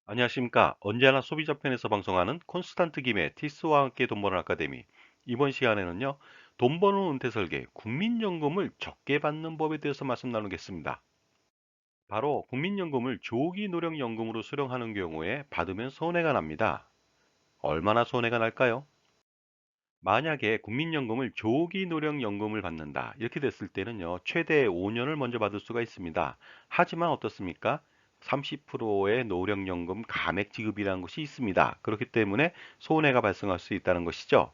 안녕하십니까. 언제나 소비자 편에서 방송하는 콘스탄트 김의 티스와 함께 돈 버는 아카데미. 이번 시간에는요, 돈 버는 은퇴 설계, 국민연금을 적게 받는 법에 대해서 말씀 나누겠습니다. 바로 국민연금을 조기 노령연금으로 수령하는 경우에 받으면 손해가 납니다. 얼마나 손해가 날까요? 만약에 국민연금을 조기 노령연금을 받는다. 이렇게 됐을 때는요, 최대 5년을 먼저 받을 수가 있습니다. 하지만 어떻습니까? 30%의 노령연금 감액 지급이라는 것이 있습니다. 그렇기 때문에 손해가 발생할 수 있다는 것이죠.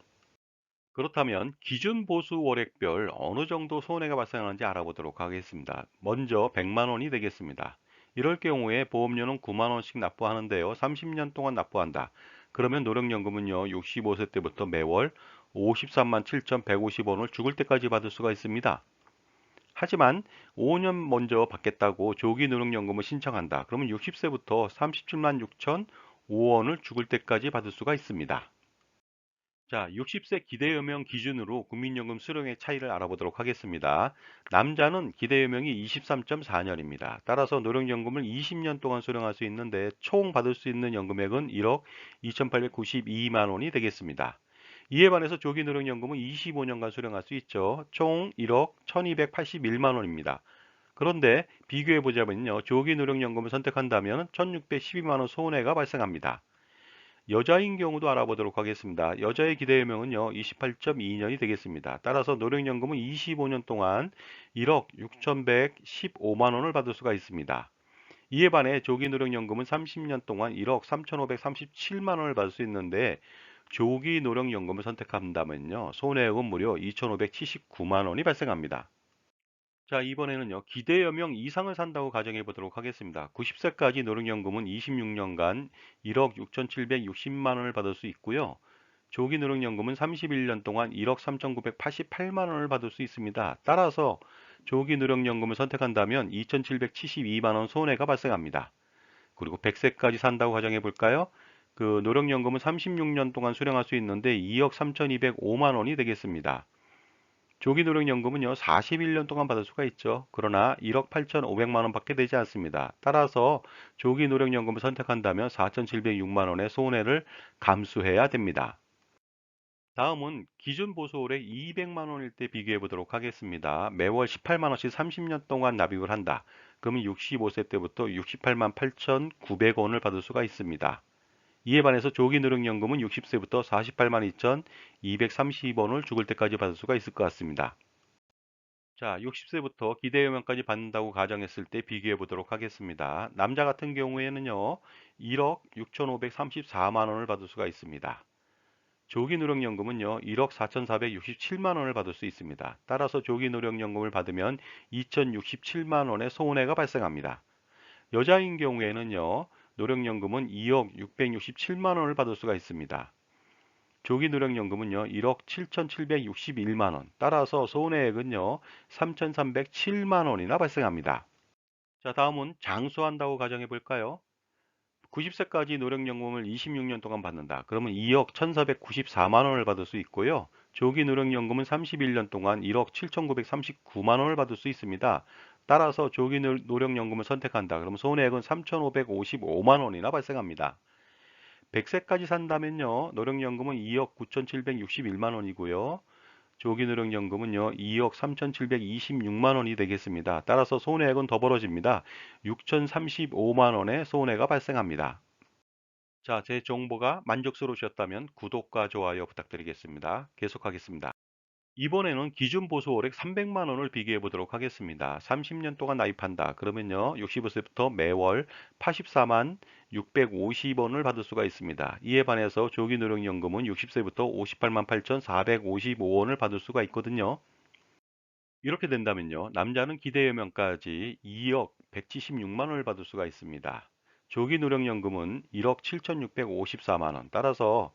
그렇다면 기준 보수 월액별 어느 정도 손해가 발생하는지 알아보도록 하겠습니다. 먼저 100만 원이 되겠습니다. 이럴 경우에 보험료는 9만 원씩 납부하는데요. 30년 동안 납부한다. 그러면 노령연금은요. 65세 때부터 매월 53만 7,150원을 죽을 때까지 받을 수가 있습니다. 하지만 5년 먼저 받겠다고 조기 노령연금을 신청한다. 그러면 60세부터 37만 6,005원을 죽을 때까지 받을 수가 있습니다. 자, 60세 기대연명 기준으로 국민연금 수령의 차이를 알아보도록 하겠습니다. 남자는 기대연명이 23.4년입니다. 따라서 노령연금을 20년 동안 수령할 수 있는데 총 받을 수 있는 연금액은 1억 2,892만 원이 되겠습니다. 이에 반해서 조기 노령연금은 25년간 수령할 수 있죠. 총 1억 1,281만 원입니다. 그런데 비교해 보자면요. 조기 노령연금을 선택한다면 1,612만 원 손해가 발생합니다. 여자인 경우도 알아보도록 하겠습니다. 여자의 기대연명은요, 28.2년이 되겠습니다. 따라서 노령연금은 25년 동안 1억 6,115만 원을 받을 수가 있습니다. 이에 반해 조기 노령연금은 30년 동안 1억 3,537만 원을 받을 수 있는데 조기 노령연금을 선택한다면요, 손해액은 무려 2,579만 원이 발생합니다. 자, 이번에는요, 기대여명 이상을 산다고 가정해 보도록 하겠습니다. 90세까지 노령연금은 26년간 1억 6,760만 원을 받을 수 있고요. 조기 노령연금은 31년 동안 1억 3,988만 원을 받을 수 있습니다. 따라서 조기 노령연금을 선택한다면 2,772만 원 손해가 발생합니다. 그리고 100세까지 산다고 가정해 볼까요? 그 노령연금은 36년 동안 수령할 수 있는데 2억 3,205만 원이 되겠습니다. 조기 노령연금은요, 41년 동안 받을 수가 있죠. 그러나 1억 8,500만 원밖에 되지 않습니다. 따라서 조기 노령연금을 선택한다면 4,706만 원의 손해를 감수해야 됩니다. 다음은 기준 보수월액 200만 원일 때 비교해 보도록 하겠습니다. 매월 18만 원씩 30년 동안 납입을 한다. 그러면 65세 때부터 68만 8,900원을 받을 수가 있습니다. 이에 반해서 조기 노령연금은 60세부터 48만 2,230원을 죽을 때까지 받을 수가 있을 것 같습니다. 자, 60세부터 기대요명까지 받는다고 가정했을 때 비교해 보도록 하겠습니다. 남자 같은 경우에는요, 1억 6,534만 원을 받을 수가 있습니다. 조기 노령연금은요, 1억 4,467만 원을 받을 수 있습니다. 따라서 조기 노령연금을 받으면 2,067만 원의 손해가 발생합니다. 여자인 경우에는요, 노령연금은 2억 667만 원을 받을 수가 있습니다. 조기 노령연금은요, 1억 7,761만 원. 따라서 손해액은요, 3,307만 원이나 발생합니다. 자, 다음은 장수한다고 가정해 볼까요? 90세까지 노령연금을 26년 동안 받는다. 그러면 2억 1,494만 원을 받을 수 있고요. 조기 노령연금은 31년 동안 1억 7,939만 원을 받을 수 있습니다. 따라서 조기 노령연금을 선택한다. 그러면 손해액은 3,555만 원이나 발생합니다. 100세까지 산다면요. 노령연금은 2억 9,761만 원이고요. 조기 노령연금은요. 2억 3,726만 원이 되겠습니다. 따라서 손해액은 더 벌어집니다. 6,035만 원의 손해가 발생합니다. 자, 제 정보가 만족스러우셨다면 구독과 좋아요 부탁드리겠습니다. 계속하겠습니다. 이번에는 기준 보수월액 300만 원을 비교해 보도록 하겠습니다. 30년 동안 나입한다. 그러면요, 65세부터 매월 84만 650원을 받을 수가 있습니다. 이에 반해서 조기 노령연금은 60세부터 58만 8,455원을 받을 수가 있거든요. 이렇게 된다면요, 남자는 기대연명까지 2억 176만 원을 받을 수가 있습니다. 조기 노령연금은 1억 7,654만 원. 따라서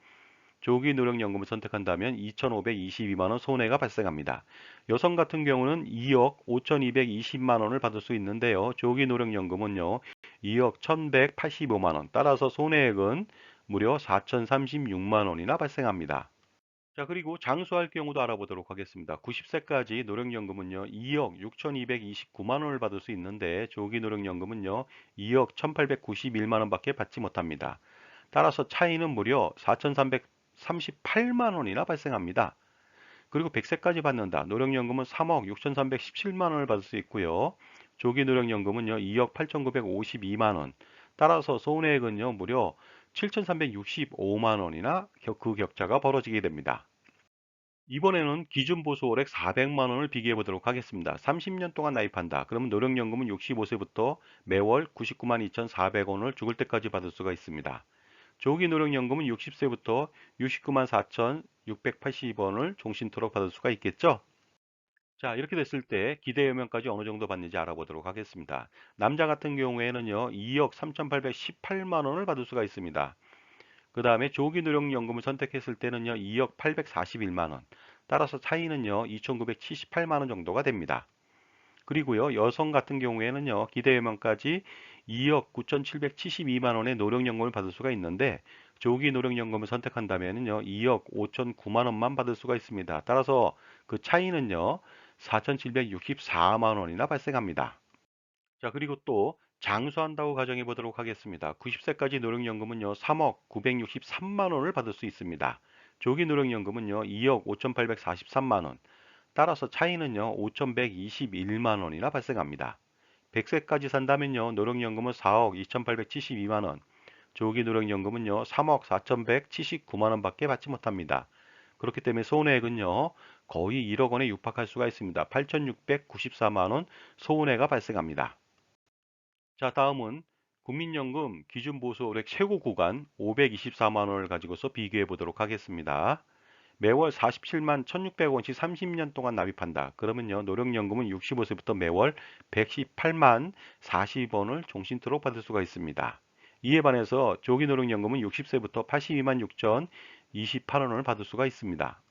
조기 노령연금을 선택한다면 2,522만 원 손해가 발생합니다. 여성 같은 경우는 2억 5,220만 원을 받을 수 있는데요. 조기 노령연금은요, 2억 1,185만 원. 따라서 손해액은 무려 4,036만 원이나 발생합니다. 자, 그리고 장수할 경우도 알아보도록 하겠습니다. 90세까지 노령연금은요, 2억 6,229만 원을 받을 수 있는데, 조기 노령연금은요, 2억 1,891만 원밖에 받지 못합니다. 따라서 차이는 무려 4,338만 원이나 발생합니다. 그리고 100세까지 받는다. 노령연금은 3억 6,317만 원을 받을 수 있고요. 조기 노령연금은요, 2억 8,952만 원. 따라서 손해액은요, 무려 7,365만 원이나 그 격차가 벌어지게 됩니다. 이번에는 기준 보수월액 400만 원을 비교해 보도록 하겠습니다. 30년 동안 나입한다. 그러면 노령연금은 65세부터 매월 99만 2,400원을 죽을 때까지 받을 수가 있습니다. 조기 노령연금은 60세부터 69만 4,680원을 종신토록 받을 수가 있겠죠? 자, 이렇게 됐을 때 기대 연명까지 어느 정도 받는지 알아보도록 하겠습니다. 남자 같은 경우에는요, 2억 3,818만 원을 받을 수가 있습니다. 그 다음에 조기 노령연금을 선택했을 때는요, 2억 841만 원. 따라서 차이는요, 2,978만 원 정도가 됩니다. 그리고요, 여성 같은 경우에는요, 기대연명까지 2억 9,772만 원의 노령연금을 받을 수가 있는데, 조기 노령연금을 선택한다면요, 2억 5,009만 원만 받을 수가 있습니다. 따라서 그 차이는요, 4,764만 원이나 발생합니다. 자, 그리고 또 장수한다고 가정해 보도록 하겠습니다. 90세까지 노령연금은요, 3억 963만 원을 받을 수 있습니다. 조기 노령연금은요, 2억 5,843만 원. 따라서 차이는요, 5,121만 원이나 발생합니다. 100세까지 산다면요, 노령연금은 4억 2,872만 원, 조기 노령연금은요, 3억 4,179만 원밖에 받지 못합니다. 그렇기 때문에 손해액은요, 거의 1억 원에 육박할 수가 있습니다. 8,694만 원 손해가 발생합니다. 자, 다음은 국민연금 기준보수월액 최고 구간 524만 원을 가지고서 비교해 보도록 하겠습니다. 매월 47만 1,600원씩 30년 동안 납입한다. 그러면요, 노령연금은 65세부터 매월 118만 40원을 종신토록 받을 수가 있습니다. 이에 반해서 조기 노령연금은 60세부터 82만 6,028원을 받을 수가 있습니다.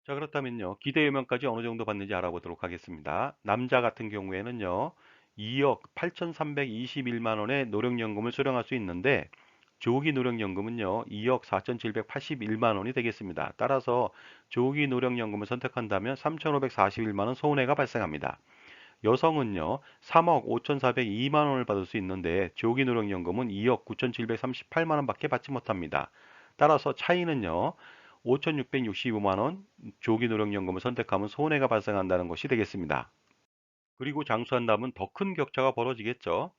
자, 그렇다면요, 기대 연명까지 어느 정도 받는지 알아보도록 하겠습니다. 남자 같은 경우에는요, 2억 8,321만 원의 노령연금을 수령할 수 있는데, 조기 노령연금은요, 2억 4,781만 원이 되겠습니다. 따라서 조기 노령연금을 선택한다면 3,541만 원 손해가 발생합니다. 여성은요, 3억 5,402만 원을 받을 수 있는데, 조기 노령연금은 2억 9,738만 원밖에 받지 못합니다. 따라서 차이는요, 5,665만 원 조기 노령연금을 선택하면 손해가 발생한다는 것이 되겠습니다. 그리고 장수한다면 더 큰 격차가 벌어지겠죠.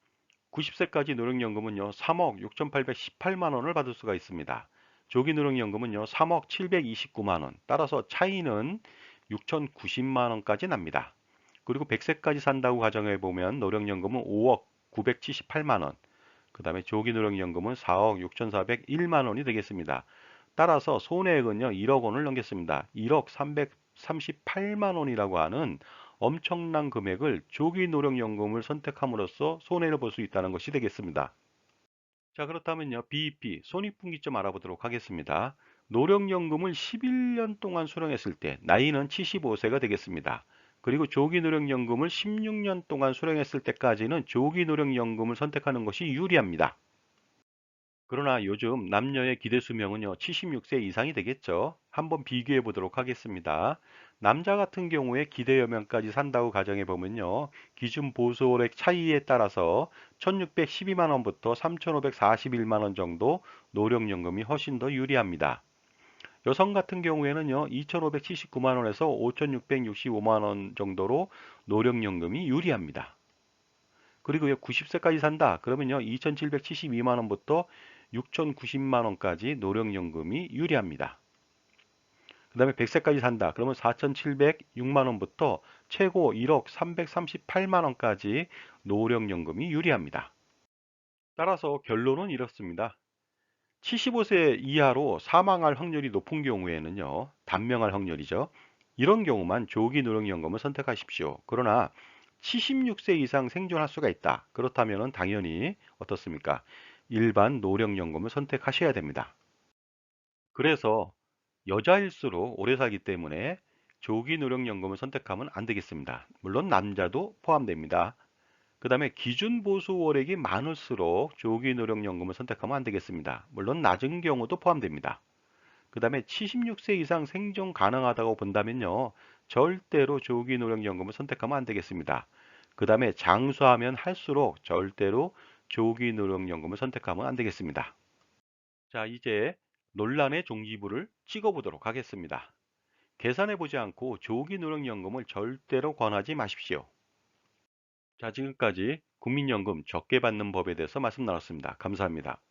90세까지 노령연금은요, 3억 6,818만 원을 받을 수가 있습니다. 조기 노령연금은요, 3억 729만 원. 따라서 차이는 6,090만 원까지 납니다. 그리고 100세까지 산다고 가정해 보면 노령연금은 5억 978만 원. 그 다음에 조기 노령연금은 4억 6,401만 원이 되겠습니다. 따라서 손해액은요, 1억 원을 넘겼습니다. 1억 338만 원이라고 하는 엄청난 금액을 조기 노령연금을 선택함으로써 손해를 볼 수 있다는 것이 되겠습니다. 자, 그렇다면요, BEP, 손익분기점 알아보도록 하겠습니다. 노령연금을 11년 동안 수령했을 때 나이는 75세가 되겠습니다. 그리고 조기 노령연금을 16년 동안 수령했을 때까지는 조기 노령연금을 선택하는 것이 유리합니다. 그러나 요즘 남녀의 기대 수명은요, 76세 이상이 되겠죠. 한번 비교해 보도록 하겠습니다. 남자 같은 경우에 기대 여명까지 산다고 가정해 보면요, 기준 보수월액 차이에 따라서 1,612만 원부터 3,541만 원 정도 노령연금이 훨씬 더 유리합니다. 여성 같은 경우에는요, 2,579만 원에서 5,665만 원 정도로 노령연금이 유리합니다. 그리고 90세까지 산다. 그러면요, 2,772만 원부터 6,090만 원까지 노령연금이 유리합니다. 그 다음에 100세까지 산다. 그러면 4,706만 원부터 최고 1억 338만 원까지 노령연금이 유리합니다. 따라서 결론은 이렇습니다. 75세 이하로 사망할 확률이 높은 경우에는요, 단명할 확률이죠. 이런 경우만 조기 노령연금을 선택하십시오. 그러나 76세 이상 생존할 수가 있다. 그렇다면 당연히 어떻습니까? 일반 노령연금을 선택하셔야 됩니다. 그래서 여자일수록 오래 살기 때문에 조기 노령연금을 선택하면 안 되겠습니다. 물론 남자도 포함됩니다. 그 다음에 기준 보수 월액이 많을수록 조기 노령연금을 선택하면 안 되겠습니다. 물론 낮은 경우도 포함됩니다. 그 다음에 76세 이상 생존 가능하다고 본다면요. 절대로 조기노령연금을 선택하면 안 되겠습니다. 그 다음에 장수하면 할수록 절대로 조기노령연금을 선택하면 안 되겠습니다. 자, 이제 논란의 종지부를 찍어보도록 하겠습니다. 계산해보지 않고 조기노령연금을 절대로 권하지 마십시오. 자, 지금까지 국민연금 적게 받는 법에 대해서 말씀 나눴습니다. 감사합니다.